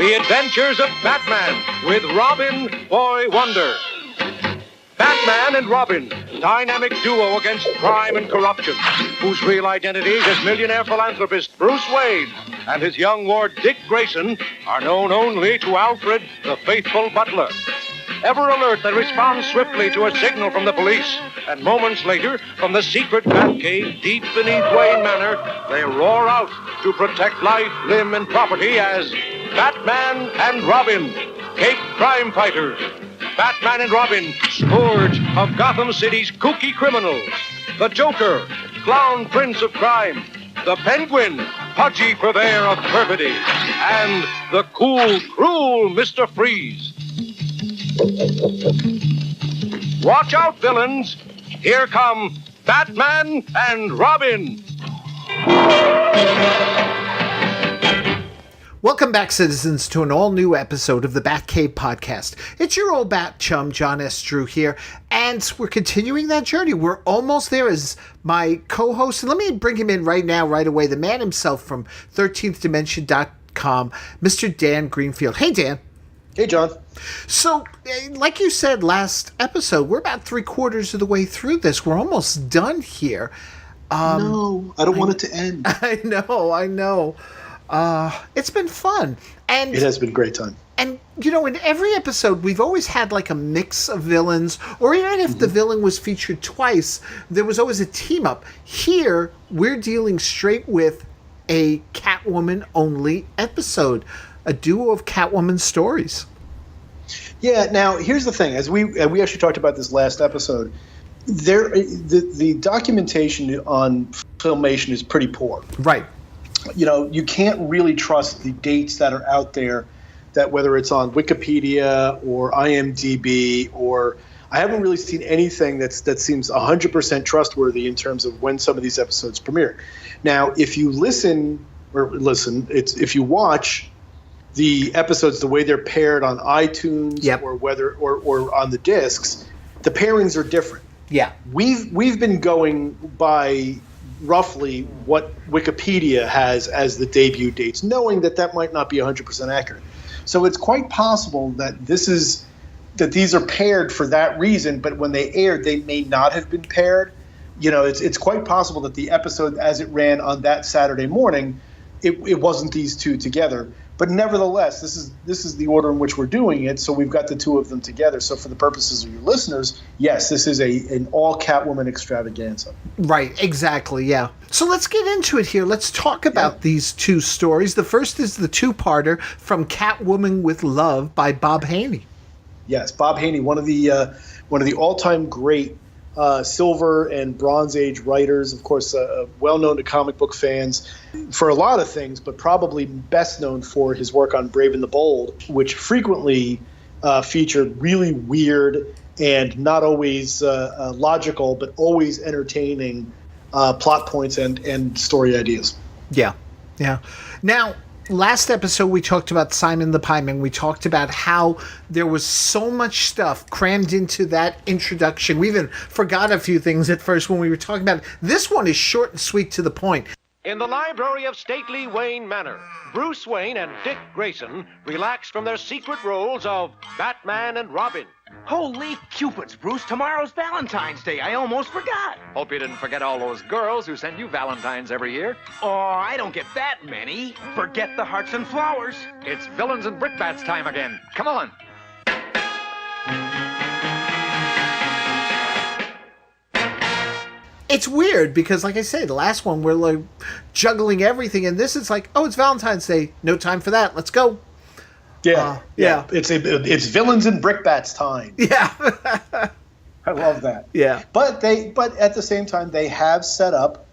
The Adventures of Batman with Robin, Boy Wonder. Batman and Robin, dynamic duo against crime and corruption, whose real identities as millionaire philanthropist Bruce Wayne and his young ward Dick Grayson are known only to Alfred, the faithful butler. Ever alert, they respond swiftly to a signal from the police, and moments later, from the secret Batcave deep beneath Wayne Manor, they roar out to protect life, limb, and property as Batman and Robin, Cape Crime Fighters. Batman and Robin, scourge of Gotham City's kooky criminals. The Joker, clown prince of crime. The Penguin, pudgy purveyor of perfidy. And the cool, cruel Mr. Freeze. Watch out, villains. Here come Batman and Robin. Welcome back, citizens, to an all-new episode of the Batcave podcast. It's your old bat chum, John S. Drew here, and we're continuing that journey. We're almost there as my co-host, and let me bring him in right now, right away, the man himself from 13thdimension.com, Mr. Dan Greenfield. Hey, Dan. Hey, John. So, like you said last episode, we're about 3/4 of the way through this. We're almost done here. No, I don't want it to end. I know. It's been fun. And it has been a great time. And, you know, in every episode, we've always had like a mix of villains, or even if the villain was featured twice, there was always a team up. Here, we're dealing straight with a Catwoman-only episode, a duo of Catwoman stories. Yeah, now, here's the thing. As we actually talked about this last episode, the documentation on Filmation is pretty poor. Right. You know, you can't really trust the dates that are out there, that whether it's on Wikipedia or IMDb, or I haven't really seen anything that seems 100% trustworthy in terms of when some of these episodes premiere. Now, if you if you watch the episodes the way they're paired on iTunes, yep, or on the discs, the pairings are different. Yeah. We've been going by roughly what Wikipedia has as the debut dates, knowing that might not be 100% accurate. So it's quite possible that these are paired for that reason, but when they aired, they may not have been paired. You know, it's quite possible that the episode as it ran on that Saturday morning, it wasn't these two together. But nevertheless, this is the order in which we're doing it, so we've got the two of them together. So for the purposes of your listeners, yes, this is an all Catwoman extravaganza. Right, exactly, yeah. So let's get into it here. Let's talk about these two stories. The first is the two-parter from Catwoman with Love by Bob Haney. Yes, Bob Haney, one of the all-time great Silver and Bronze Age writers, of course, well-known to comic book fans for a lot of things, but probably best known for his work on Brave and the Bold, which frequently featured really weird and not always logical, but always entertaining plot points and story ideas. Yeah. Now, last episode, we talked about Simon the Pieman. We talked about how there was so much stuff crammed into that introduction. We even forgot a few things at first when we were talking about it. This one is short and sweet to the point. In the library of stately Wayne Manor, Bruce Wayne and Dick Grayson relax from their secret roles of Batman and Robin. Holy Cupids, Bruce. Tomorrow's Valentine's Day. I almost forgot. Hope you didn't forget all those girls who send you Valentines every year. Oh, I don't get that many. Forget the hearts and flowers. It's villains and brickbats time again. Come on. It's weird because, like I said, the last one we're like juggling everything, and this is like, oh, it's Valentine's Day. No time for that. Let's go. Yeah. It's villains and brickbats time. Yeah. I love that. Yeah. But at the same time, they have set up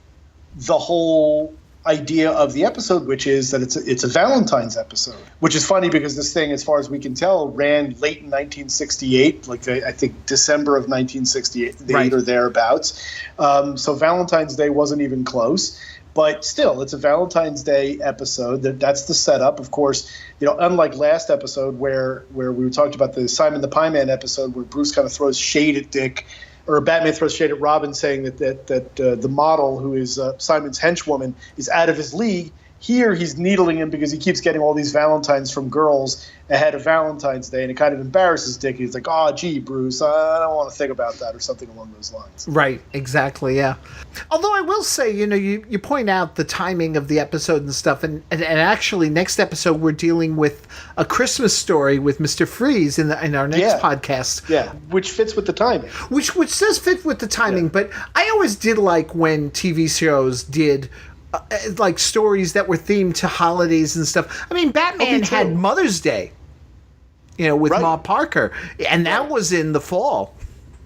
the whole idea of the episode, which is that it's a Valentine's episode, which is funny because this thing, as far as we can tell, ran late in 1968, like I think December of 1968, right, or thereabouts. So Valentine's Day wasn't even close. But still, it's a Valentine's Day episode. That's the setup. Of course, you know, unlike last episode where we talked about the Simon the Pieman episode where Bruce kind of throws shade at Dick, or Batman throws shade at Robin, saying that the model, who is Simon's henchwoman, is out of his league. Here, he's needling him because he keeps getting all these Valentines from girls ahead of Valentine's Day, and it kind of embarrasses Dick. He's like, "Oh, gee, Bruce, I don't want to think about that," or something along those lines. Right, exactly, yeah. Although I will say, you point out the timing of the episode and stuff, and actually, next episode we're dealing with A Christmas Story with Mr. Freeze in our next podcast. Yeah, which fits with the timing. Which does fit with the timing, but I always did like when TV shows did like stories that were themed to holidays and stuff. I mean, Batman had Mother's Day, with Ma Parker, and that was in the fall.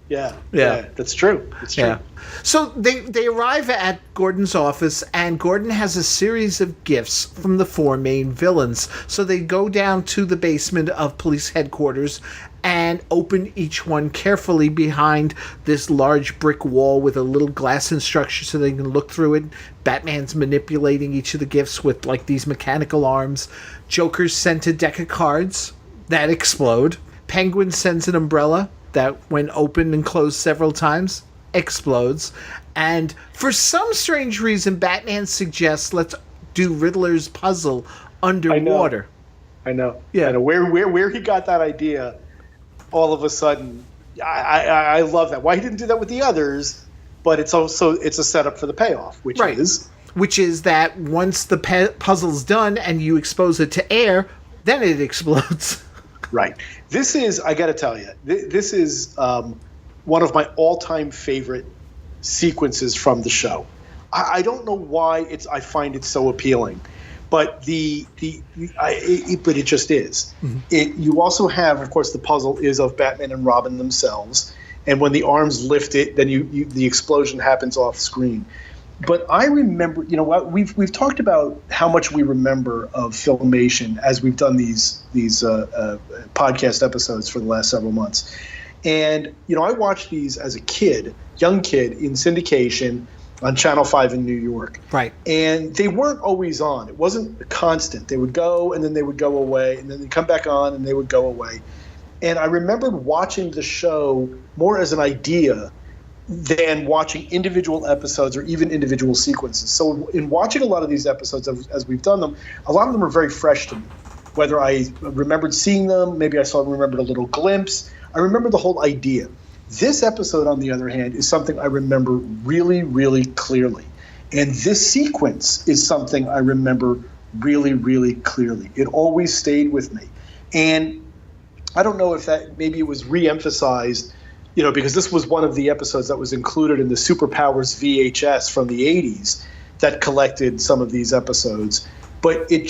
Yeah, that's true. It's true. Yeah. So they arrive at Gordon's office, and Gordon has a series of gifts from the 4 main villains. So they go down to the basement of police headquarters and open each one carefully behind this large brick wall with a little glass structure so they can look through it. Batman's manipulating each of the gifts with like these mechanical arms. Joker's sent a deck of cards that explode. Penguin sends an umbrella that, when opened and closed several times, explodes. And for some strange reason, Batman suggests let's do Riddler's puzzle underwater. I know. Yeah. I know. Where he got that idea, all of a sudden, I love that. Why he didn't do that with the others, but it's a setup for the payoff, which is that once the puzzle's done and you expose it to air, then it explodes. Right. This is, I got to tell you, this is one of my all-time favorite sequences from the show. I don't know why I find it so appealing, but but it just is. Mm-hmm. You also have, of course, the puzzle is of Batman and Robin themselves, and when the arms lift it, then the explosion happens off screen. But I remember, what we've talked about how much we remember of Filmation as we've done these podcast episodes for the last several months. And, I watched these as a young kid in syndication on Channel 5 in New York. Right. And they weren't always on. It wasn't constant. They would go and then they would go away, and then they'd come back on and they would go away. And I remembered watching the show more as an idea than watching individual episodes or even individual sequences. So in watching a lot of these episodes as we've done them, a lot of them are very fresh to me. Whether I remembered seeing them, maybe I remembered a little glimpse. I remember the whole idea. This episode, on the other hand, is something I remember really, really clearly. And this sequence is something I remember really, really clearly. It always stayed with me. And I don't know if maybe it was re-emphasized, because this was one of the episodes that was included in the Superpowers VHS from the 80s that collected some of these episodes. But we're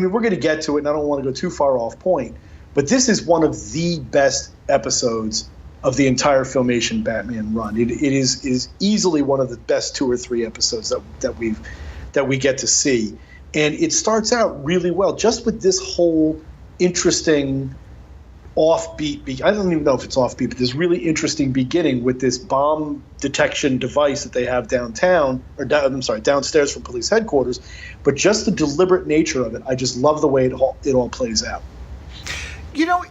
going to get to it, and I don't want to go too far off point, but this is one of the best episodes of the entire Filmation Batman run. It is easily one of the best 2 or 3 episodes that we get to see. And it starts out really well, just with this whole interesting offbeat. I don't even know if it's offbeat, but this really interesting beginning with this bomb detection device that they have downstairs from police headquarters. But just the deliberate nature of it, I just love the way it all plays out.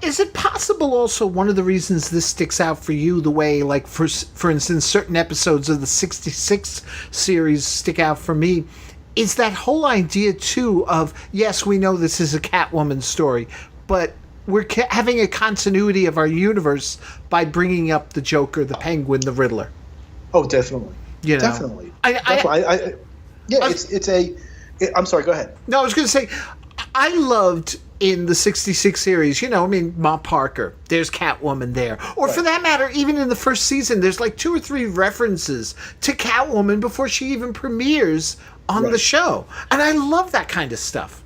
Is it possible also one of the reasons this sticks out for you the way, like, for instance, certain episodes of the 66 series stick out for me, is that whole idea, too, of, yes, we know this is a Catwoman story, but we're having a continuity of our universe by bringing up the Joker, the Penguin, the Riddler. Oh, definitely. Definitely. I'm sorry, go ahead. No, I was going to say, I loved in the 66 series, Ma Parker, there's Catwoman there. Or for that matter, even in the first season, there's like 2 or 3 references to Catwoman before she even premieres on the show. And I love that kind of stuff.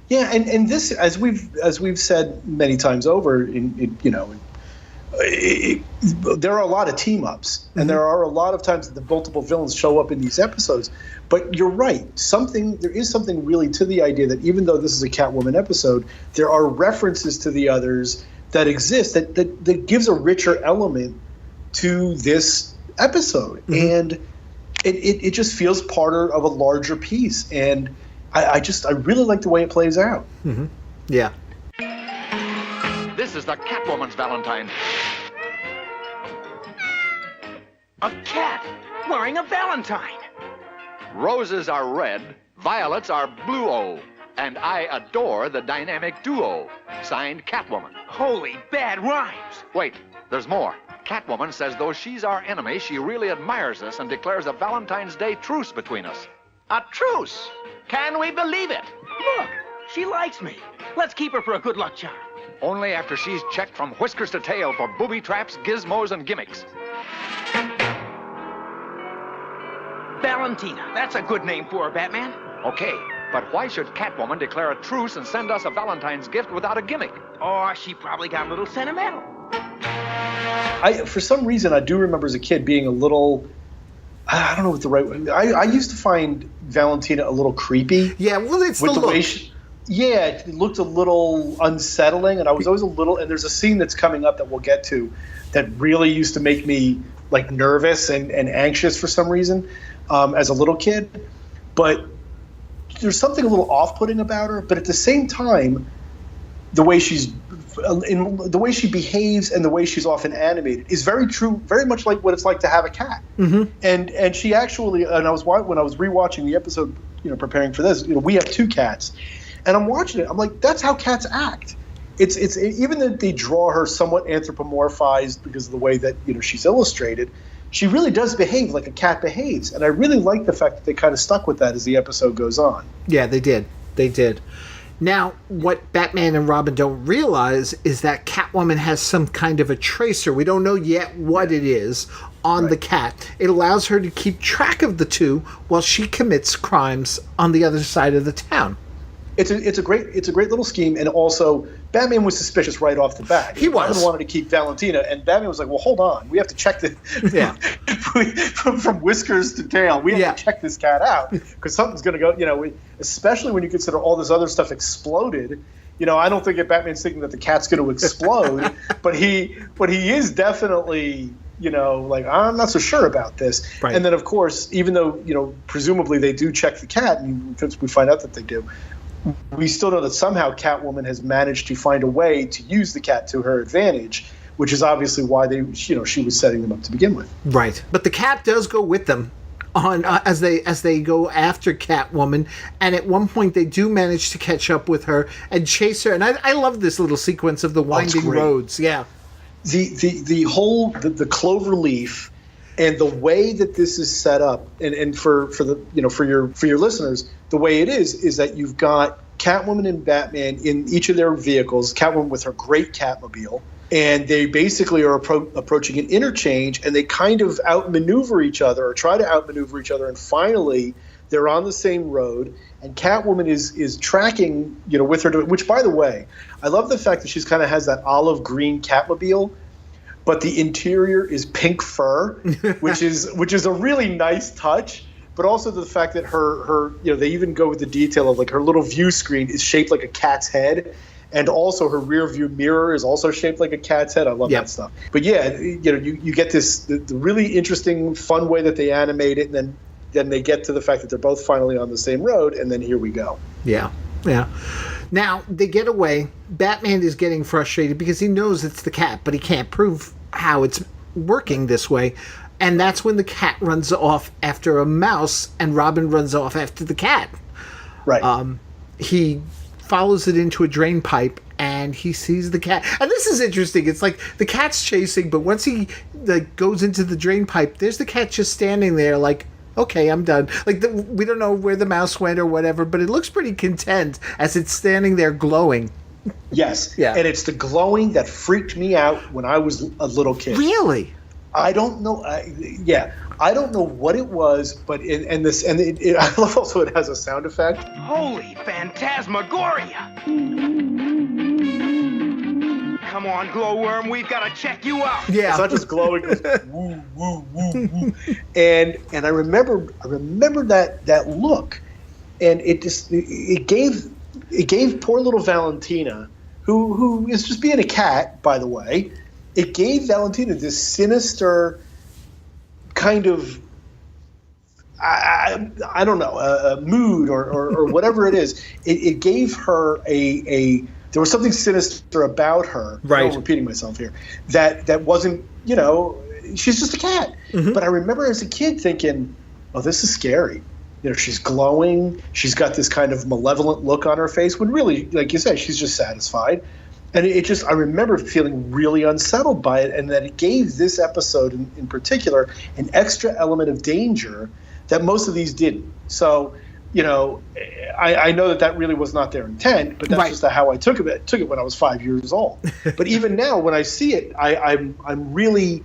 Yeah, and this, as we've said many times over, there are a lot of team-ups, and there are a lot of times that the multiple villains show up in these episodes. But you're right. There is something really to the idea that even though this is a Catwoman episode, there are references to the others that exist that gives a richer element to this episode. Mm-hmm. And it just feels part of a larger piece. And I really like the way it plays out. Mm-hmm. Yeah. This is the Catwoman's Valentine. A cat wearing a valentine. Roses are red, violets are blue-o, and I adore the dynamic duo. Signed, Catwoman. Holy bad rhymes. Wait, there's more. Catwoman says though she's our enemy, she really admires us and declares a Valentine's Day truce between us. A truce. Can we believe it? Look, she likes me. Let's keep her for a good luck charm. Only after she's checked from whiskers to tail for booby traps, gizmos, and gimmicks. Valentina. That's a good name for her, Batman. Okay, but why should Catwoman declare a truce and send us a Valentine's gift without a gimmick? Or she probably got a little sentimental. For some reason, I do remember as a kid being a little, I don't know what the right way. I used to find Valentina a little creepy. Yeah, well, it's with the way look. it looked a little unsettling, and I was always a little. And there's a scene that's coming up that we'll get to that really used to make me like nervous and anxious for some reason as a little kid. But there's something a little off-putting about her. But at the same time, the way she behaves and the way she's often animated is very true, very much like what it's like to have a cat. Mm-hmm. And she actually, and when I was rewatching the episode, preparing for this, we have 2 cats, and I'm watching it. I'm like, that's how cats act. It's even that they draw her somewhat anthropomorphized because of the way that she's illustrated. She really does behave like a cat behaves, and I really like the fact that they kind of stuck with that as the episode goes on. Yeah, they did. They did. Now, what Batman and Robin don't realize is that Catwoman has some kind of a tracer. We don't know yet what it is on the cat. It allows her to keep track of the two while she commits crimes on the other side of the town. It's a great little scheme, and also Batman was suspicious right off the bat. He was. Robin wanted to keep Valentina, and Batman was like, "Well, hold on, we have to check the from whiskers to tail. We have to check this cat out because something's going to go." Especially when you consider all this other stuff exploded. I don't think that Batman's thinking that the cat's going to explode, but he is definitely. Like, I'm not so sure about this. Right. And then, of course, even though, presumably they do check the cat, and we find out that they do, we still know that somehow Catwoman has managed to find a way to use the cat to her advantage, which is obviously why she was setting them up to begin with. Right. But the cat does go with them on as they go after Catwoman, and at one point they do manage to catch up with her and chase her. And I love this little sequence of the winding roads. Yeah. The whole clover leaf and the way that this is set up, and for your listeners, the way it is that you've got Catwoman and Batman in each of their vehicles. Catwoman with her great Catmobile, and they basically are approaching an interchange, and they kind of outmaneuver each other or try to outmaneuver each other, and finally they're on the same road. And Catwoman is tracking, with her. Which, by the way, I love the fact that she's kind of has that olive green Catmobile, but the interior is pink fur, which is a really nice touch. But also the fact that her they even go with the detail of like her little view screen is shaped like a cat's head, and also her rear view mirror is also shaped like a cat's head. I love that stuff. But yeah, you get the really interesting, fun way that they animate it, and then they get to the fact that they're both finally on the same road, and then here we go. Yeah. Now, they get away. Batman is getting frustrated because he knows it's the cat, but he can't prove how it's working this way. And that's when the cat runs off after a mouse, and Robin runs off after the cat. Right. He follows it into a drain pipe, and he sees the cat. And this is interesting. It's like the cat's chasing, but once he goes into the drain pipe, there's the cat just standing there like, okay, I'm done. Like, we don't know where the mouse went or whatever, but it looks pretty content as it's standing there glowing. Yes. Yeah. And it's the glowing that freaked me out when I was a little kid. Really? I don't know. I don't know what it was, but I love also it has a sound effect. Holy phantasmagoria! Come on, glowworm, we've got to check you out. Yeah. It's not just glowing. It goes, woo, woo, woo, woo. And I remember that look, and it gave poor little Valentina, who is just being a cat, by the way. It gave Valentina this sinister kind of, I don't know, a mood or whatever it is. It gave her there was something sinister about her. Right. I'm repeating myself here. That wasn't, she's just a cat. Mm-hmm. But I remember as a kid thinking, oh, this is scary. she's glowing. She's got this kind of malevolent look on her face when really, like you said, she's just satisfied. And I remember feeling really unsettled by it, and that it gave this episode in particular an extra element of danger that most of these didn't. So, I know that really was not their intent, but that's just how I took it. Took it when I was 5 years old. But even now, when I see it, I'm really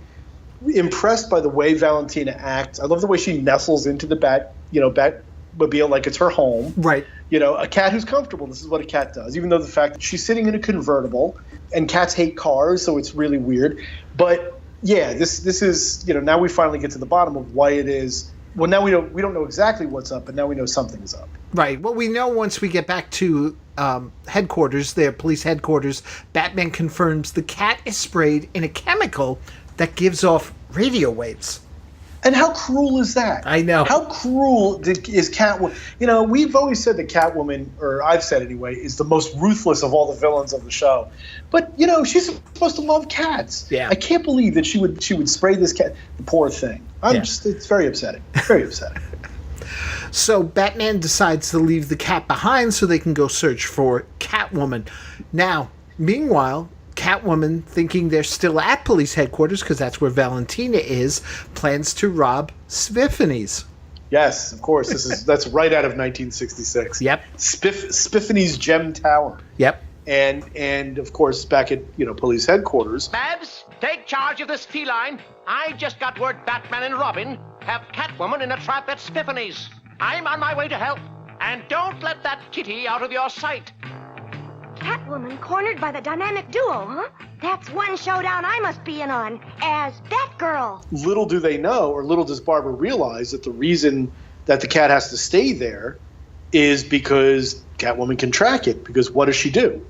impressed by the way Valentina acts. I love the way she nestles into the Batmobile like it's her home. Right. A cat who's comfortable. This is what a cat does. Even though the fact that she's sitting in a convertible, and cats hate cars, so it's really weird. But yeah, this is now we finally get to the bottom of why it is. Well, now we don't know exactly what's up, but now we know something is up. Right. Well, we know once we get back to headquarters, their police headquarters, Batman confirms the cat is sprayed in a chemical that gives off radio waves. And how cruel is that? I know. How cruel is Catwoman? We've always said that Catwoman, or I've said anyway, is the most ruthless of all the villains of the show. But, she's supposed to love cats. Yeah. I can't believe that she would spray this cat. The poor thing. It's very upsetting. Very upsetting. So Batman decides to leave the cat behind so they can go search for Catwoman. Now, meanwhile, Catwoman, thinking they're still at police headquarters because that's where Valentina is, plans to rob Spiffany's. Yes, of course. That's right out of 1966. Yep. Spiffany's Gem Tower. Yep. And of course back at police headquarters. Babs, take charge of this feline. I just got word Batman and Robin have Catwoman in a trap at Spiffany's. I'm on my way to help, and don't let that kitty out of your sight. Catwoman cornered by the Dynamic Duo, huh? That's one showdown I must be in on, as Batgirl. Little do they know, or little does Barbara realize, that the reason that the cat has to stay there is because Catwoman can track it. Because what does she do?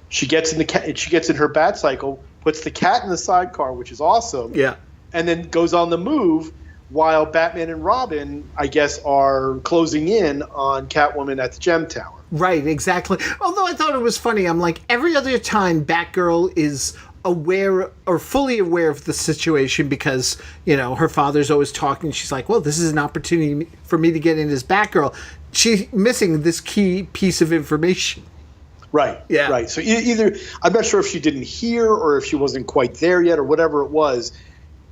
She gets in her bat cycle, puts the cat in the sidecar, which is awesome. Yeah. And then goes on the move while Batman and Robin, I guess, are closing in on Catwoman at the Gem Tower. Right, exactly. Although I thought it was funny, I'm like, every other time Batgirl is aware or fully aware of the situation because, her father's always talking. She's like, well, this is an opportunity for me to get in as Batgirl. She's missing this key piece of information. Right, yeah. Right. So either, I'm not sure if she didn't hear or if she wasn't quite there yet or whatever it was.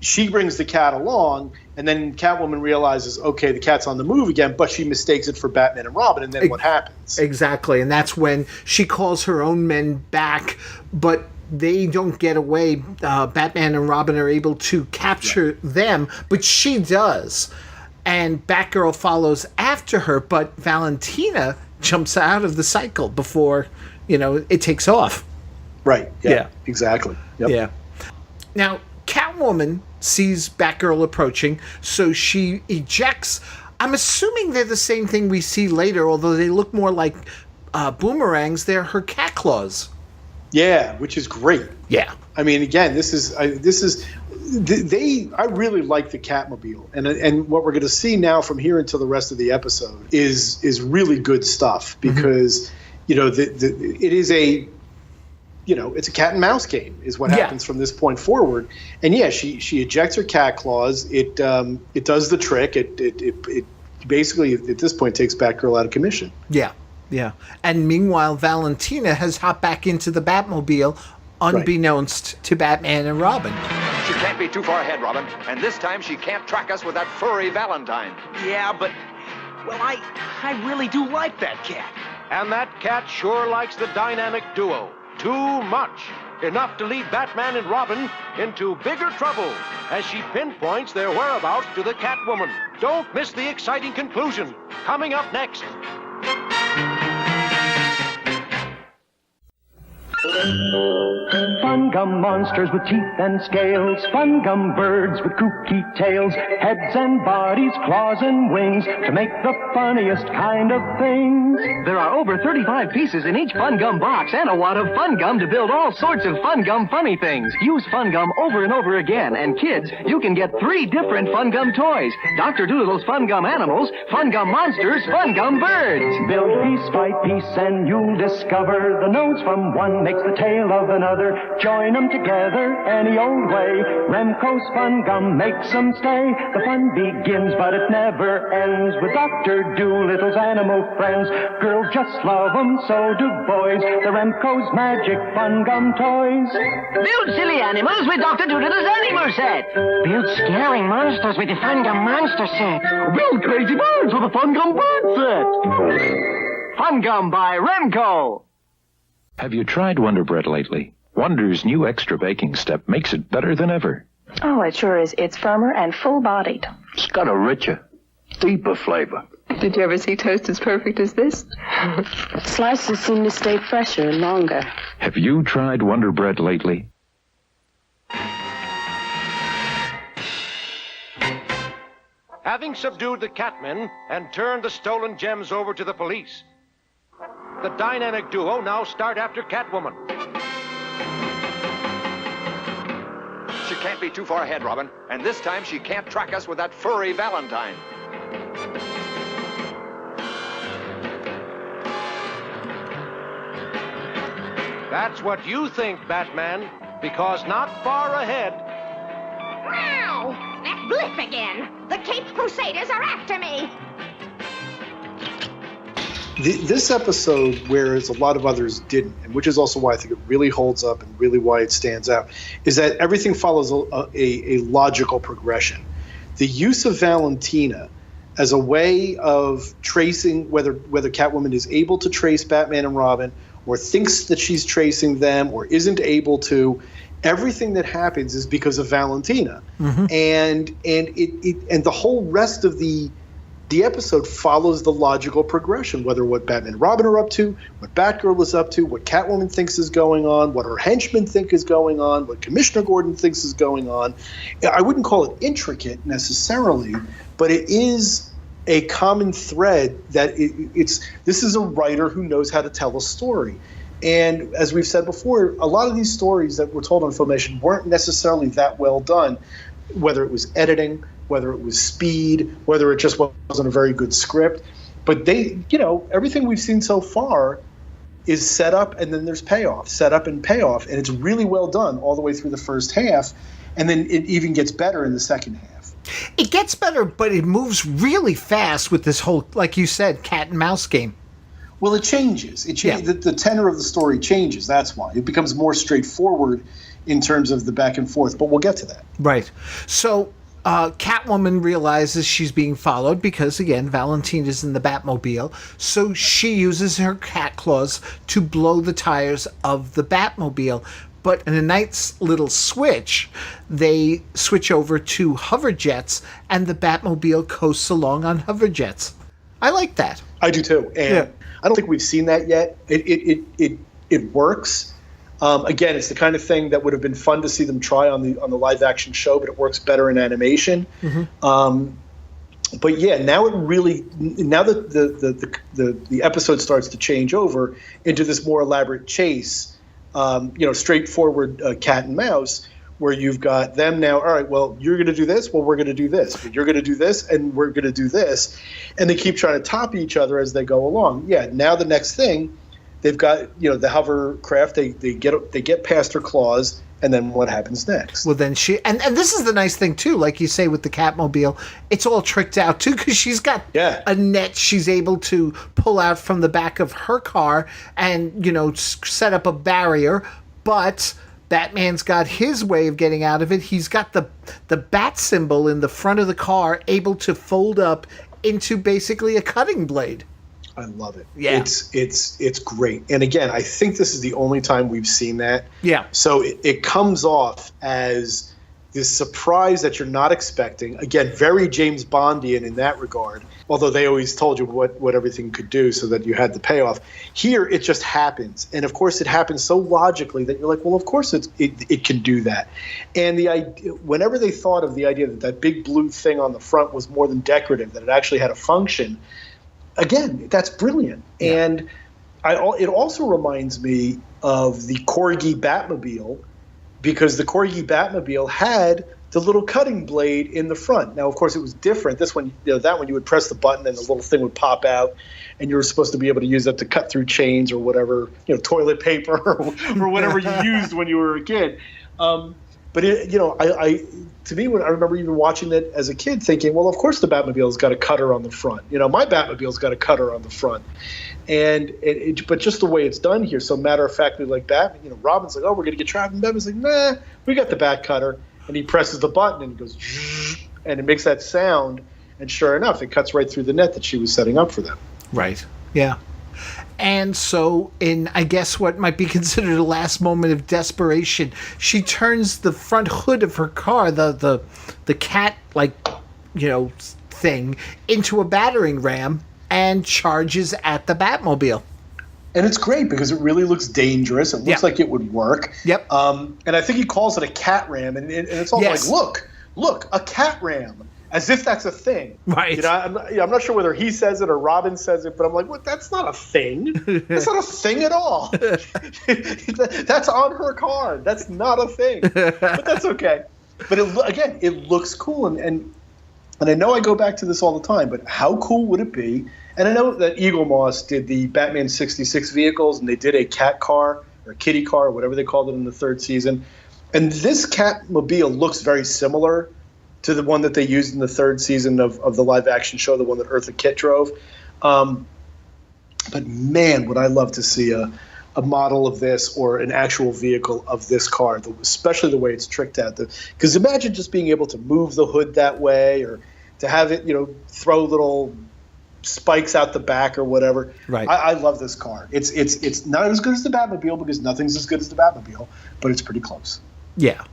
She brings the cat along, and then Catwoman realizes, okay, the cat's on the move again, but she mistakes it for Batman and Robin, and then what happens? Exactly, and that's when she calls her own men back, but they don't get away. Batman and Robin are able to capture them, but she does. And Batgirl follows after her, but Valentina jumps out of the cycle before, it takes off. Right, yeah. Exactly. Yep. Yeah. Now, Catwoman sees Batgirl approaching, so she ejects. I'm assuming they're the same thing we see later, although they look more like boomerangs. They're her cat claws. Yeah, which is great. Yeah. I mean, again, I really like the Catmobile, and what we're going to see now from here until the rest of the episode is really good stuff because it is a. It's a cat and mouse game is what happens from this point forward. And she ejects her cat claws. It does the trick. It basically at this point takes Batgirl out of commission. Yeah. Yeah. And meanwhile, Valentina has hopped back into the Batmobile unbeknownst to Batman and Robin. She can't be too far ahead, Robin. And this time she can't track us with that furry Valentine. Yeah, but, I really do like that cat. And that cat sure likes the Dynamic Duo. Too much. Enough to lead Batman and Robin into bigger trouble as she pinpoints their whereabouts to the Catwoman. Don't miss the exciting conclusion. Coming up next. Fun gum monsters with teeth and scales, fun gum birds with kooky tails, heads and bodies, claws and wings, to make the funniest kind of things. There are over 35 pieces in each fun gum box and a wad of fun gum to build all sorts of fun gum funny things. Use fun gum over and over again, and kids, you can get 3 different fun gum toys. Dr. Doolittle's fun gum animals, fun gum monsters, fun gum birds. Build piece by piece and you'll discover the notes from one makes the tale of another. Join 'em together any old way. Remco's Fun Gum makes 'em stay. The fun begins, but it never ends with Dr. Doolittle's animal friends. Girls just love 'em, so do boys. The Remco's magic Fun Gum toys. Build silly animals with Dr. Doolittle's animal set. Build scary monsters with the Fun Gum monster set. Build crazy birds with the Fun Gum bird set. Fun Gum by Remco. Have you tried Wonder Bread lately? Wonder's new extra baking step makes it better than ever. Oh, it sure is. It's firmer and full-bodied. It's got a richer, deeper flavor. Did you ever see toast as perfect as this? Slices seem to stay fresher and longer. Have you tried Wonder Bread lately? Having subdued the Catmen and turned the stolen gems over to the police, the dynamic duo now start after Catwoman. She can't be too far ahead, Robin. And this time she can't track us with that furry Valentine. That's what you think, Batman, because not far ahead. Wow! That blip again. The Caped Crusaders are after me. This episode, whereas a lot of others didn't, and which is also why I think it really holds up and really why it stands out, is that everything follows a logical progression. The use of Valentina as a way of tracing whether Catwoman is able to trace Batman and Robin, or thinks that she's tracing them, or isn't able to. Everything that happens is because of Valentina, and the whole rest of the episode follows the logical progression, whether what Batman and Robin are up to, what Batgirl is up to, what Catwoman thinks is going on, what her henchmen think is going on, what Commissioner Gordon thinks is going on. I wouldn't call it intricate necessarily, but it is a common thread that this is a writer who knows how to tell a story. And as we've said before, a lot of these stories that were told on Filmation weren't necessarily that well done, whether it was editing, whether it was speed, whether it just wasn't a very good script. But everything we've seen so far is set up and then there's payoff, set up and payoff. And it's really well done all the way through the first half. And then it even gets better in the second half. It gets better, but it moves really fast with this whole, like you said, cat and mouse game. Well, it changes. The tenor of the story changes. That's why. It becomes more straightforward in terms of the back and forth. But we'll get to that. Right. So Catwoman realizes she's being followed because, again, Valentina's in the Batmobile. So she uses her cat claws to blow the tires of the Batmobile. But in a nice little switch, they switch over to hover jets, and the Batmobile coasts along on hover jets. I like that. I do too. And I don't think we've seen that yet. It works. Again, it's the kind of thing that would have been fun to see them try on the live action show, but it works better in animation. But yeah, now that the episode starts to change over into this more elaborate chase, straightforward cat and mouse, where you've got them now, all right, well, you're going to do this, well, we're going to do this, but you're going to do this, and we're going to do this. And they keep trying to top each other as they go along. Yeah, now the next thing, they've got, the hovercraft, they get past her claws, and then what happens next? Well, then and this is the nice thing, too, like you say with the Catmobile, it's all tricked out, too, because she's got a net she's able to pull out from the back of her car and, set up a barrier, but Batman's got his way of getting out of it. He's got the bat symbol in the front of the car able to fold up into basically a cutting blade. I love it. Yeah. It's great. And again, I think this is the only time we've seen that. Yeah. So it comes off as this surprise that you're not expecting. Again, very James Bondian in that regard, although they always told you what everything could do so that you had the payoff. Here, it just happens. And, of course, it happens so logically that you're like, well, of course it can do that. And whenever they thought of the idea that big blue thing on the front was more than decorative, that it actually had a function, again, that's brilliant. Yeah. And it also reminds me of the Corgi Batmobile, because the Corgi Batmobile had the little cutting blade in the front. Now, of course, it was different. This one, that one, you would press the button and the little thing would pop out, and you were supposed to be able to use that to cut through chains or whatever, toilet paper or whatever you used when you were a kid. But to me, when I remember even watching it as a kid, thinking, well, of course the Batmobile's got a cutter on the front. My Batmobile's got a cutter on the front, but just the way it's done here, so matter of factly like Batman. Robin's like, oh, we're gonna get trapped, and Batman's like, nah, we got the Bat cutter, and he presses the button and it goes, and it makes that sound, and sure enough, it cuts right through the net that she was setting up for them. Right. Yeah. And so, in, I guess, what might be considered a last moment of desperation, she turns the front hood of her car, the cat, thing, into a battering ram and charges at the Batmobile. And it's great because it really looks dangerous. It looks like it would work. Yep. And I think he calls it a cat ram, and it's all like, look, a cat ram. As if that's a thing. Right. I'm not sure whether he says it or Robin says it, but I'm like, what? That's not a thing. That's not a thing at all. That's on her car. That's not a thing. But that's okay. But it looks cool. And I know I go back to this all the time, but how cool would it be? And I know that Eagle Moss did the Batman 66 vehicles, and they did a cat car or kitty car or whatever they called it in the third season. And this Catmobile looks very similar to the one that they used in the third season of the live-action show, the one that Eartha Kitt drove. But, man, would I love to see a model of this or an actual vehicle of this car, especially the way it's tricked out. Because imagine just being able to move the hood that way or to have it, throw little spikes out the back or whatever. Right. I love this car. It's not as good as the Batmobile because nothing's as good as the Batmobile, but it's pretty close. Yeah.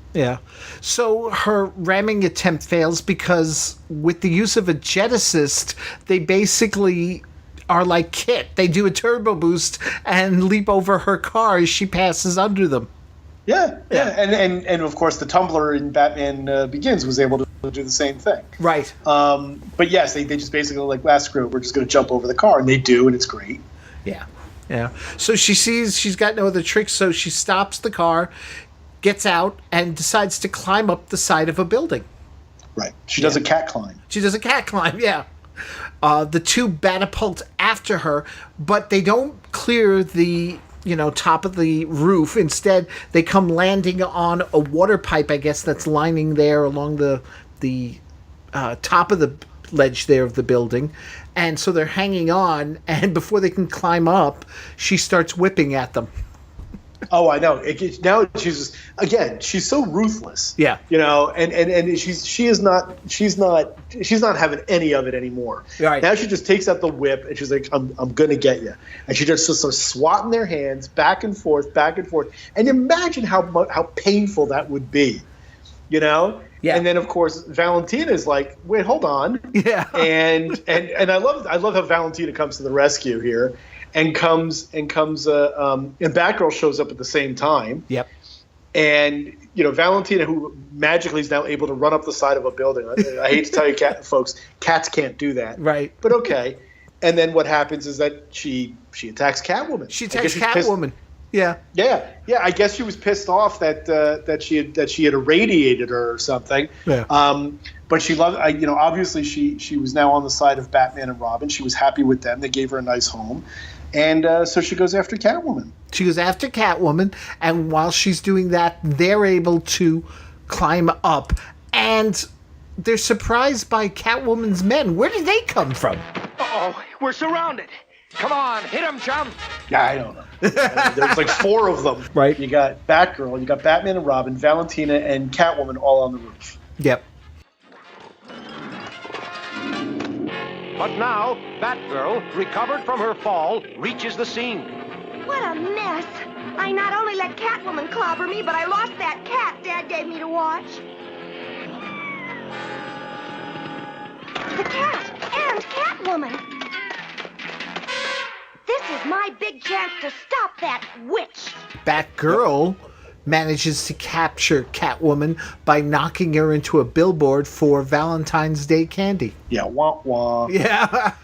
So her ramming attempt fails because with the use of a jet assist, they basically are like Kit. They do a turbo boost and leap over her car as she passes under them. Yeah. And of course the Tumbler in Batman Begins was able to do the same thing. Right. But yes, they just basically like, screw it, we're just going to jump over the car, and they do, and it's great. Yeah. So she sees she's got no other tricks, so she stops the car, gets out, and decides to climb up the side of a building. Right. She does a cat climb. Yeah. The two Batapult after her, but they don't clear the top of the roof. Instead, they come landing on a water pipe, I guess, that's lining there along the top of the ledge there of the building. And so they're hanging on, and before they can climb up, she starts whipping at them. Oh, I know. Now she's so ruthless. Yeah. And she's not having any of it anymore. Right. Now she just takes out the whip and she's like, I'm gonna get you. And she just starts swatting their hands back and forth. And imagine how painful that would be. Yeah. And then of course Valentina is like, wait, hold on. Yeah. And I love how Valentina comes to the rescue here. And Batgirl shows up at the same time. Yep. And Valentina, who magically is now able to run up the side of a building. I hate to tell you, folks, cats can't do that. Right. But okay. And then what happens is that she attacks Catwoman. She attacks Catwoman. Yeah. I guess she was pissed off that she had irradiated her or something. Yeah. But she loved, obviously she was now on the side of Batman and Robin. She was happy with them. They gave her a nice home. And so she goes after Catwoman. And while she's doing that, they're able to climb up. And they're surprised by Catwoman's men. Where did they come from? Uh-oh, we're surrounded. Come on, hit him, chum. Yeah, I don't know. There's like 4 of them. Right. You got Batgirl, you got Batman and Robin, Valentina, and Catwoman all on the roof. Yep. But now, Batgirl, recovered from her fall, reaches the scene. What a mess. I not only let Catwoman clobber me, but I lost that cat Dad gave me to watch. The cat and Catwoman. This is my big chance to stop that witch. Batgirl manages to capture Catwoman by knocking her into a billboard for Valentine's Day candy. Yeah, wah wah. Yeah.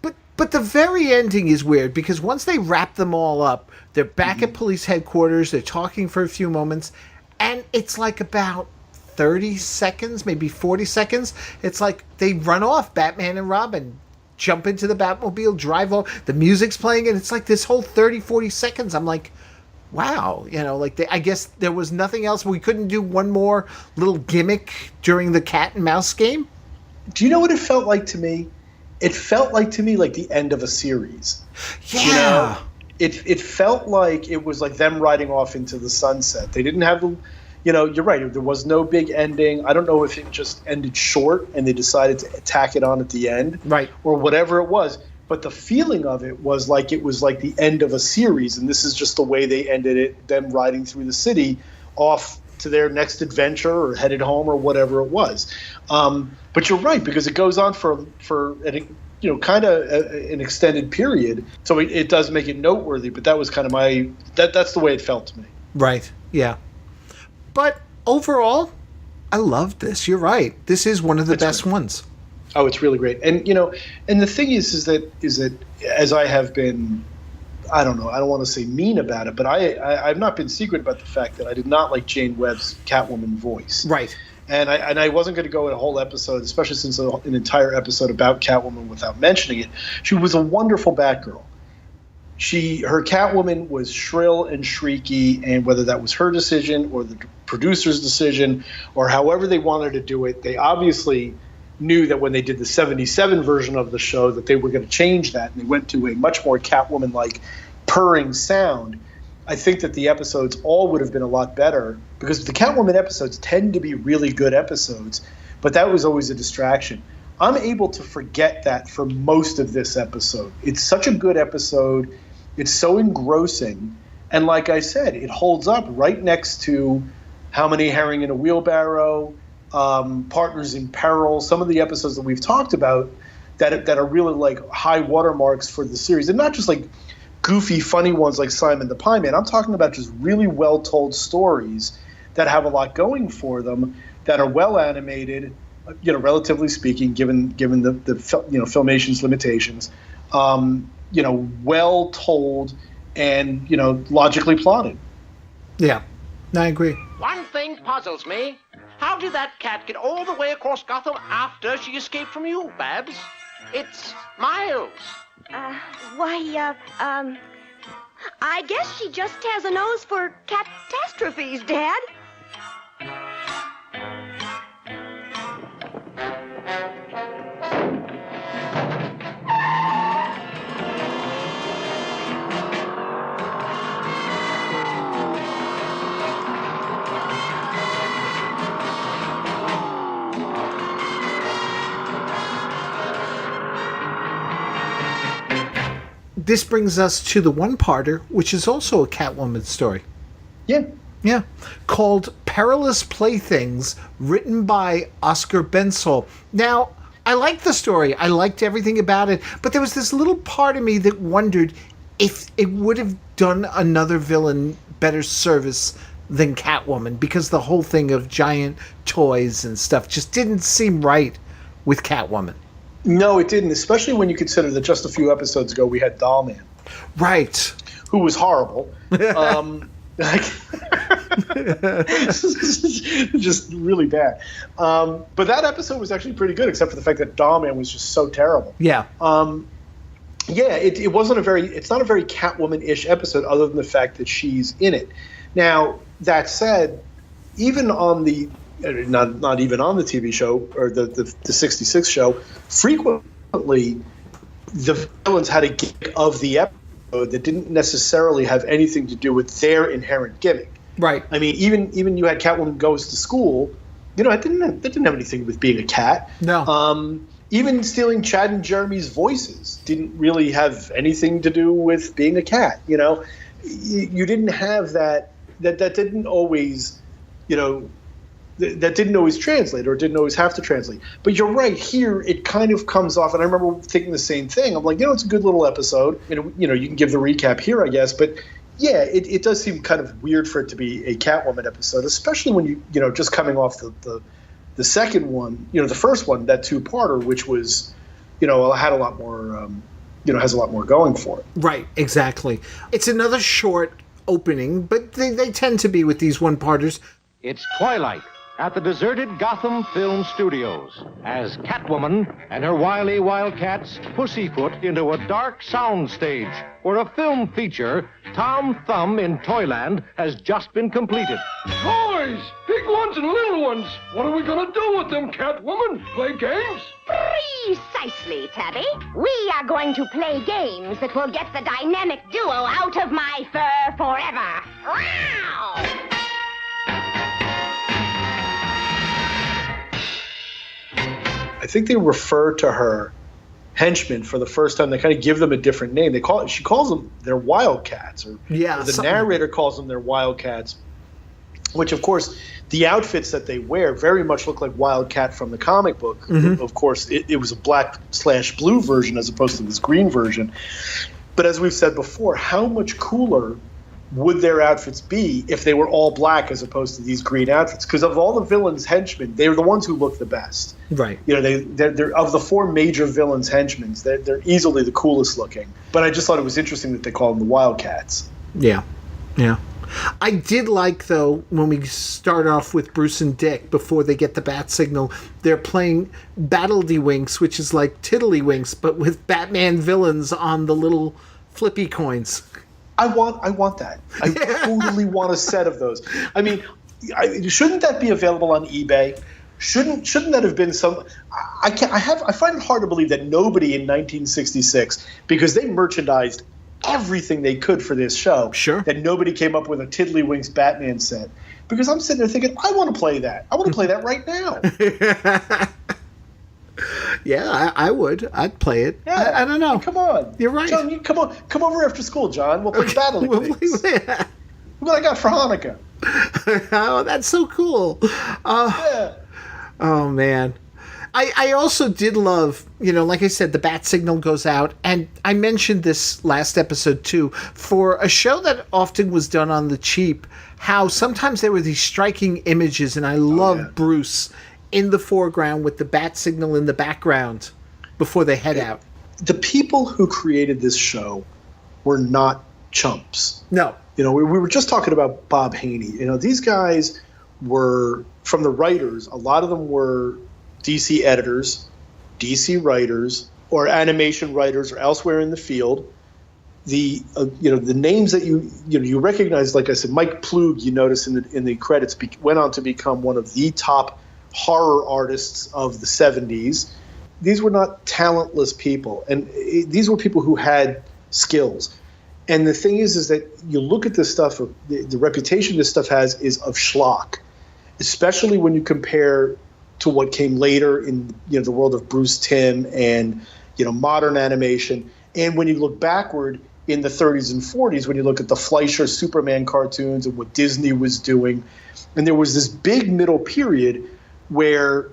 But the very ending is weird because once they wrap them all up, they're back at police headquarters, they're talking for a few moments, and it's like about 30 seconds, maybe 40 seconds. It's like they run off, Batman and Robin, jump into the Batmobile, drive off, the music's playing, and it's like this whole 30, 40 seconds. I'm like, wow, I guess there was nothing else. We couldn't do one more little gimmick during the cat and mouse game. Do you know what it felt like to me? It felt like to me like the end of a series. Yeah. It felt like it was like them riding off into the sunset. They didn't have the, you're right. There was no big ending. I don't know if it just ended short and they decided to tack it on at the end, right, or whatever it was. But the feeling of it was like the end of a series, and this is just the way they ended it. Them riding through the city, off to their next adventure or headed home or whatever it was. But you're right, because it goes on for kind of an extended period. So it does make it noteworthy. But that was kind of that's the way it felt to me. Right. Yeah. But overall, I loved this. You're right. This is one of the best ones. Oh, it's really great. And and the thing is that as I have been, I don't know, I don't want to say mean about it, but I've not been secret about the fact that I did not like Jane Webb's Catwoman voice. Right. And I wasn't going to go in a whole episode, especially since an entire episode about Catwoman, without mentioning it. She was a wonderful Batgirl. Her Catwoman was shrill and shrieky, and whether that was her decision or the producer's decision or however they wanted to do it, they obviously knew that when they did the 77 version of the show that they were going to change that, and they went to a much more Catwoman-like purring sound. I think that the episodes all would have been a lot better, because the Catwoman episodes tend to be really good episodes, but that was always a distraction. I'm able to forget that for most of this episode. It's such a good episode. It's so engrossing. And like I said, it holds up right next to How Many Herring in a Wheelbarrow, Partners in Peril, some of the episodes that we've talked about that are really like high watermarks for the series. And not just like goofy, funny ones like Simon the Pie Man. I'm talking about just really well-told stories that have a lot going for them, that are well animated, relatively speaking, given the Filmation's limitations, well told and logically plotted. Yeah, I agree. One thing puzzles me. How did that cat get all the way across Gotham after she escaped from you, Babs? It's miles. I guess she just has a nose for catastrophes, Dad. This brings us to the one-parter, which is also a Catwoman story. Yeah. Yeah. Called Perilous Playthings, written by Oscar Bensel. Now, I liked the story. I liked everything about it. But there was this little part of me that wondered if it would have done another villain better service than Catwoman, because the whole thing of giant toys and stuff just didn't seem right with Catwoman. No, it didn't, especially when you consider that just a few episodes ago we had Dollman. Right. Who was horrible. Just really bad. But that episode was actually pretty good, except for the fact that Dollman was just so terrible. Yeah. It wasn't it's not a very Catwoman-ish episode, other than the fact that she's in it. Now, that said, even on the not even on the TV show or the 66 show, frequently the villains had a gimmick of the episode that didn't necessarily have anything to do with their inherent gimmick. Right. I mean, even you had Catwoman Goes to School, it didn't have anything with being a cat. No. Even stealing Chad and Jeremy's voices didn't really have anything to do with being a cat. You didn't have that didn't always, that didn't always translate, or didn't always have to translate. But you're right, here it kind of comes off, and I remember thinking the same thing. I'm like, it's a good little episode. And, you can give the recap here, I guess. But, yeah, it does seem kind of weird for it to be a Catwoman episode, especially when you just coming off the second one, the first one, that two-parter, which was, had a lot more, has a lot more going for it. Right, exactly. It's another short opening, but they tend to be with these one-parters. It's twilight, at the deserted Gotham Film Studios as Catwoman and her wily wildcats pussyfoot into a dark soundstage where a film feature, Tom Thumb in Toyland, has just been completed. Toys! Big ones and little ones! What are we gonna do with them, Catwoman? Play games? Precisely, Tabby. We are going to play games that will get the dynamic duo out of my fur forever. Wow! I think they refer to her henchmen for the first time. They kind of give them a different name. She calls them their Wildcats, or the narrator calls them their Wildcats, which of course the outfits that they wear very much look like Wildcat from the comic book. Mm-hmm. Of course, it was a black/blue version as opposed to this green version. But as we've said before, how much cooler would their outfits be if they were all black as opposed to these green outfits? Because of all the villains' henchmen, they're the ones who look the best. Right. You know, they're of the four major villains' henchmen, they're easily the coolest looking. But I just thought it was interesting that they call them the Wildcats. Yeah. Yeah. I did like, though, when we start off with Bruce and Dick, before they get the bat signal, they're playing Battledy-Winks, which is like Tiddlywinks, but with Batman villains on the little flippy coins. I want that. I totally want a set of those. I mean, shouldn't that be available on eBay? Shouldn't that have been some? I find it hard to believe that nobody in 1966, because they merchandised everything they could for this show, that nobody came up with a Tiddlywinks Batman set. Because I'm sitting there thinking, I want to play that. I want to play that right now. Yeah, I would. I'd play it. Yeah, I don't know. Come on. You're right. John, come over after school, John. We'll play Battledy-Winks. What I got for Hanukkah. Oh, that's so cool. Yeah. Oh, man. I also did love, like I said, the bat signal goes out. And I mentioned this last episode, too. For a show that often was done on the cheap, how sometimes there were these striking images. And I love Bruce in the foreground with the bat signal in the background before they head out. The people who created this show were not chumps. No. We were just talking about Bob Haney. These guys were, from the writers, a lot of them were DC editors, DC writers, or animation writers, or elsewhere in the field. The names that you recognize, like I said, Mike Ploog, you notice in the credits, went on to become one of the top horror artists of the 70s. These were not talentless people, and these were people who had skills. And the thing is that you look at this stuff, the reputation this stuff has is of schlock, especially when you compare to what came later in the world of Bruce Timm and modern animation. And when you look backward in the 30s and 40s, when you look at the Fleischer Superman cartoons and what Disney was doing, and there was this big middle period where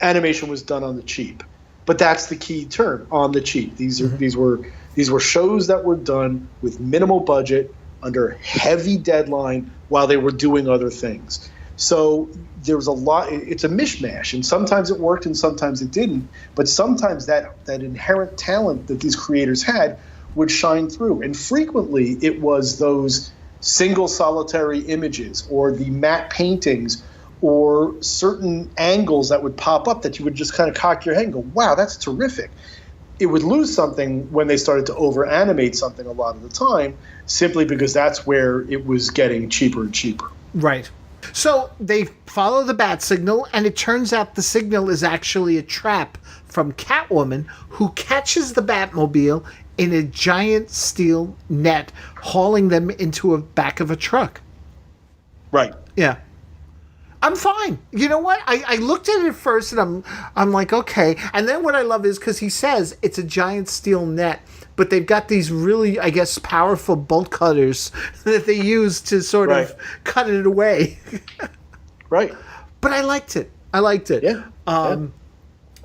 animation was done on the cheap. But that's the key term, on the cheap. These were shows that were done with minimal budget, under heavy deadline, while they were doing other things. So there was a lot. It's a mishmash, and sometimes it worked and sometimes it didn't. But sometimes that inherent talent that these creators had would shine through. And frequently it was those single solitary images or the matte paintings or certain angles that would pop up that you would just kind of cock your head and go, wow, that's terrific. It would lose something when they started to over-animate something a lot of the time, simply because that's where it was getting cheaper and cheaper. Right. So they follow the bat signal, and it turns out the signal is actually a trap from Catwoman, who catches the Batmobile in a giant steel net, hauling them into a back of a truck. Right. Yeah. I'm fine. You know what? I looked at it at first, and I'm like, okay. And then what I love is because he says it's a giant steel net, but they've got these really, I guess, powerful bolt cutters that they use to sort of cut it away. Right. But I liked it. Yeah.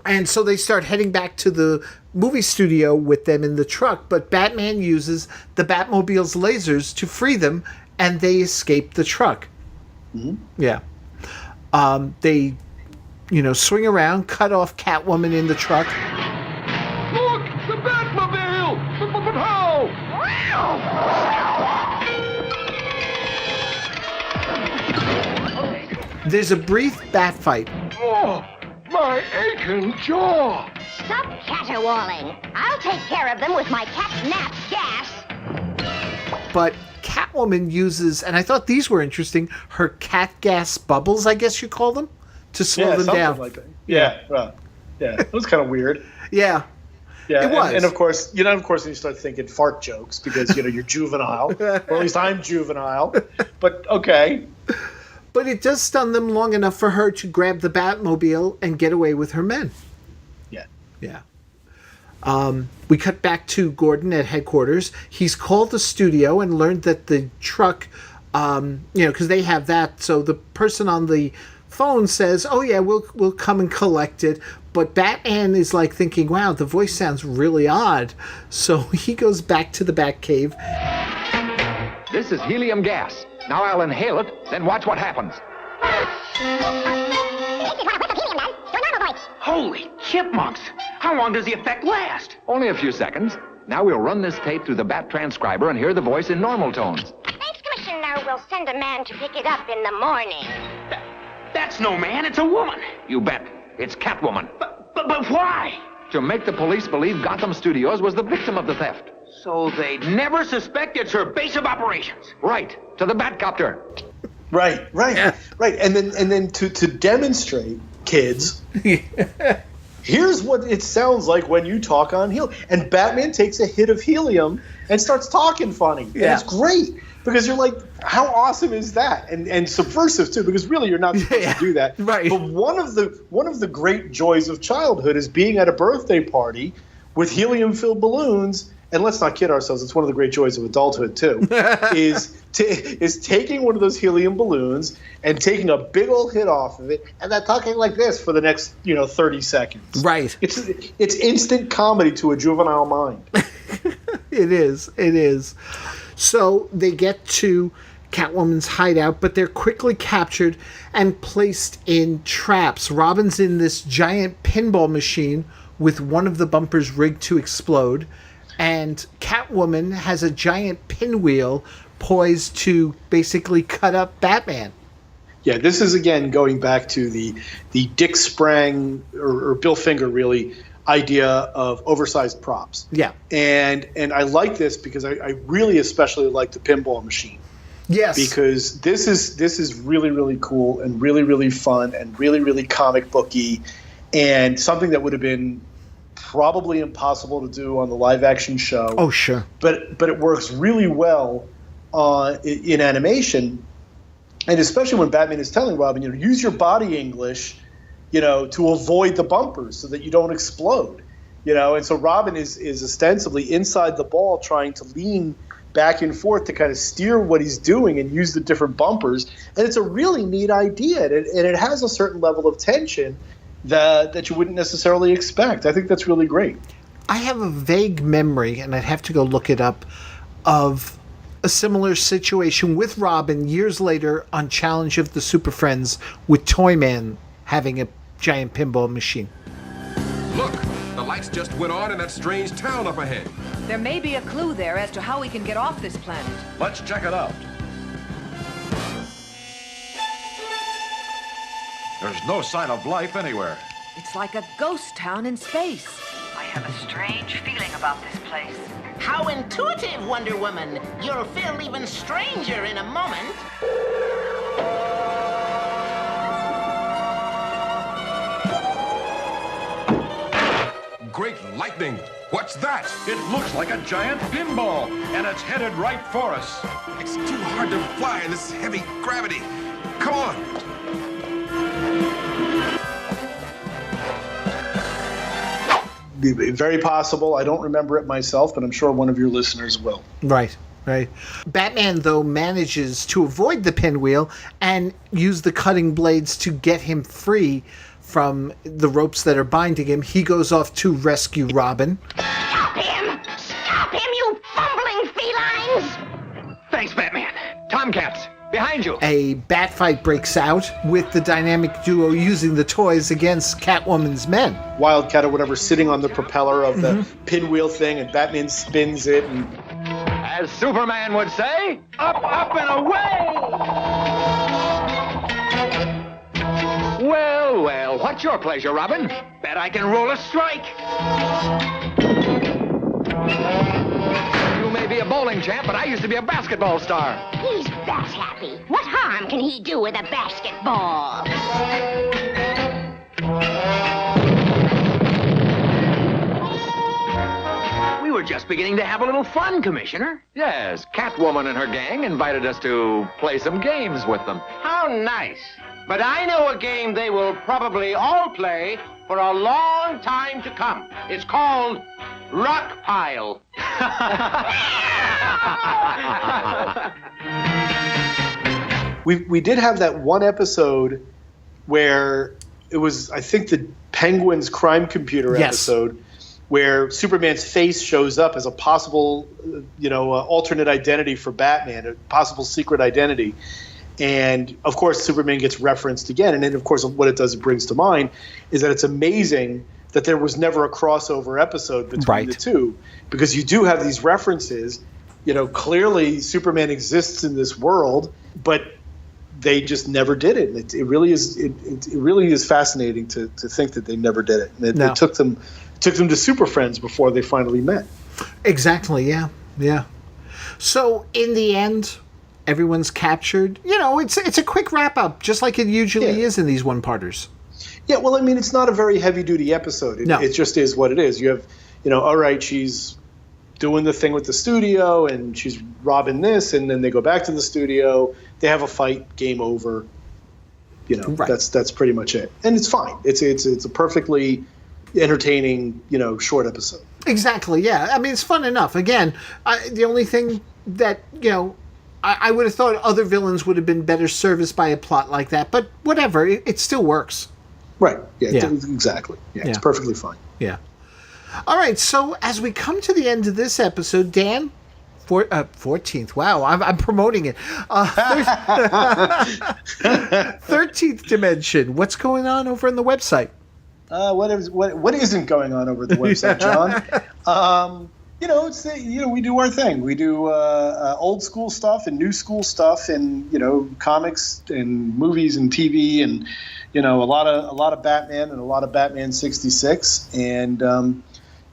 And so they start heading back to the movie studio with them in the truck, but Batman uses the Batmobile's lasers to free them, and they escape the truck. Mm-hmm. Yeah. They, swing around, cut off Catwoman in the truck. Look! The Batmobile! But how? There's a brief bat fight. Oh, my aching jaw. Stop caterwauling. I'll take care of them with my catnap gas. But Catwoman uses, and I thought these were interesting, her cat gas bubbles, I guess you call them, to slow them down. Like that. Yeah, right. Yeah, it was kind of weird. Yeah. Yeah, it was. And of course, you start thinking fart jokes because, you're juvenile. Or at least I'm juvenile. But, okay. But it does stun them long enough for her to grab the Batmobile and get away with her men. Yeah. Yeah. We cut back to Gordon at headquarters. He's called the studio and learned that the truck, because they have that. So the person on the phone says, "Oh yeah, we'll come and collect it." But Batman is like thinking, "Wow, the voice sounds really odd." So he goes back to the Batcave. This is helium gas. Now I'll inhale it, then watch what happens. Holy chipmunks! How long does the effect last? Only a few seconds. Now we'll run this tape through the Bat transcriber and hear the voice in normal tones. Thanks, Commissioner. We'll send a man to pick it up in the morning. That's no man, it's a woman. You bet. It's Catwoman. But why? To make the police believe Gotham Studios was the victim of the theft. So they'd never suspect it's her base of operations. Right. To the Batcopter. Right. Yeah. Right. And then to demonstrate, kids, here's what it sounds like when you talk on helium. And Batman takes a hit of helium and starts talking funny. Yeah. And it's great because you're like, how awesome is that? And subversive too, because really you're not supposed to do that. Right. But one of the great joys of childhood is being at a birthday party with helium-filled balloons. And let's not kid ourselves, it's one of the great joys of adulthood, too, is taking one of those helium balloons and taking a big old hit off of it and then talking like this for the next, 30 seconds. Right. It's instant comedy to a juvenile mind. It is. So they get to Catwoman's hideout, but they're quickly captured and placed in traps. Robin's in this giant pinball machine with one of the bumpers rigged to explode. And Catwoman has a giant pinwheel poised to basically cut up Batman. Yeah, this is, again, going back to the Dick Sprang, or Bill Finger, really, idea of oversized props. Yeah. And I like this because I really especially like the pinball machine. Yes. Because this is really, really cool and really, really fun and really, really comic booky and something that would have been probably impossible to do on the live action show. Oh, sure. But it works really well in animation, and especially when Batman is telling Robin, use your body English, to avoid the bumpers so that you don't explode, And so Robin is ostensibly inside the ball trying to lean back and forth to kind of steer what he's doing and use the different bumpers, and it's a really neat idea, and it has a certain level of tension that you wouldn't necessarily expect. I think that's really great. I have a vague memory, and I'd have to go look it up, of a similar situation with Robin years later on Challenge of the Super Friends with Toyman having a giant pinball machine. Look, the lights just went on in that strange town up ahead. There may be a clue there as to how we can get off this planet. Let's check it out. There's no sign of life anywhere. It's like a ghost town in space. I have a strange feeling about this place. How intuitive, Wonder Woman. You'll feel even stranger in a moment. Great lightning! What's that? It looks like a giant pinball, and it's headed right for us. It's too hard to fly in this heavy gravity. Come on! Very possible. I don't remember it myself, but I'm sure one of your listeners will. Right. Batman, though, manages to avoid the pinwheel and use the cutting blades to get him free from the ropes that are binding him. He goes off to rescue Robin. Stop him! Stop him, you fumbling felines! Thanks, Batman. Tomcats, behind you. A bat fight breaks out with the dynamic duo using the toys against Catwoman's men. Wildcat or whatever sitting on the propeller of the pinwheel thing, and Batman spins it. And as Superman would say, up, up, and away! Oh, well, what's your pleasure, Robin? Bet I can roll a strike. You may be a bowling champ, but I used to be a basketball star. He's that happy. What harm can he do with a basketball? We were just beginning to have a little fun, Commissioner. Yes, Catwoman and her gang invited us to play some games with them. How nice. But I know a game they will probably all play for a long time to come. It's called Rock Pile. We did have that one episode where it was, I think, the Penguin's crime computer episode, where Superman's face shows up as a possible, alternate identity for Batman, a possible secret identity. And, of course, Superman gets referenced again. And then, of course, what it does, it brings to mind, is that it's amazing that there was never a crossover episode between the two. Because you do have these references. Clearly Superman exists in this world, but they just never did it. It really is fascinating to think that they never did it. And it took them to Super Friends before they finally met. Exactly, yeah. So, in the end, everyone's captured. It's a quick wrap-up, just like it usually is in these one-parters. Yeah, well, I mean, it's not a very heavy-duty episode. It just is what it is. You have, all right, she's doing the thing with the studio, and she's robbing this, and then they go back to the studio. They have a fight, game over. That's pretty much it. And it's fine. It's a perfectly entertaining, short episode. Exactly, yeah. I mean, it's fun enough. Again, the only thing that, I would have thought other villains would have been better serviced by a plot like that, but whatever, it still works. Right, exactly. Yeah, it's perfectly fine. Yeah. All right, so as we come to the end of this episode, Dan, 14th, wow, I'm promoting it. 13th Dimension, what's going on over on the website? What isn't going on over the website, John? We do our thing. We do old school stuff and new school stuff, and comics and movies and TV, and a lot of Batman and a lot of Batman 66. And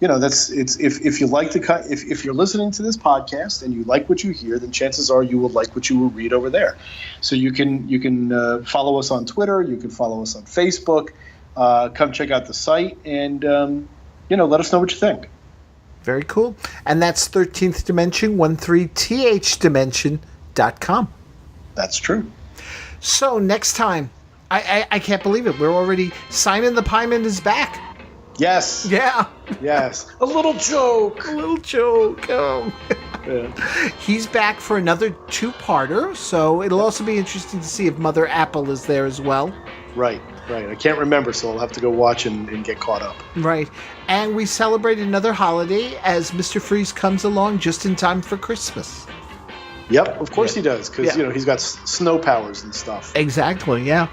if you like if you're listening to this podcast and you like what you hear, then chances are you will like what you will read over there. So you can follow us on Twitter, you can follow us on Facebook. Come check out the site and let us know what you think. Very cool. And that's 13th Dimension, 13thdimension.com. That's true. So next time, I can't believe it. We're already, Simon the Pieman is back. Yes. Yeah. Yes. A little joke. Oh. Yeah. He's back for another two-parter, so it'll also be interesting to see if Mother Apple is there as well. Right. I can't remember, so I'll have to go watch and get caught up. Right. And we celebrate another holiday as Mr. Freeze comes along just in time for Christmas. Yep, of course he does, because he's got snow powers and stuff. Exactly, yeah.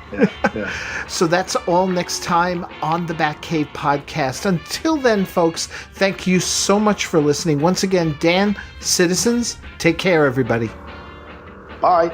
So that's all next time on the Batcave podcast. Until then, folks, thank you so much for listening. Once again, Dan, citizens, take care, everybody. Bye.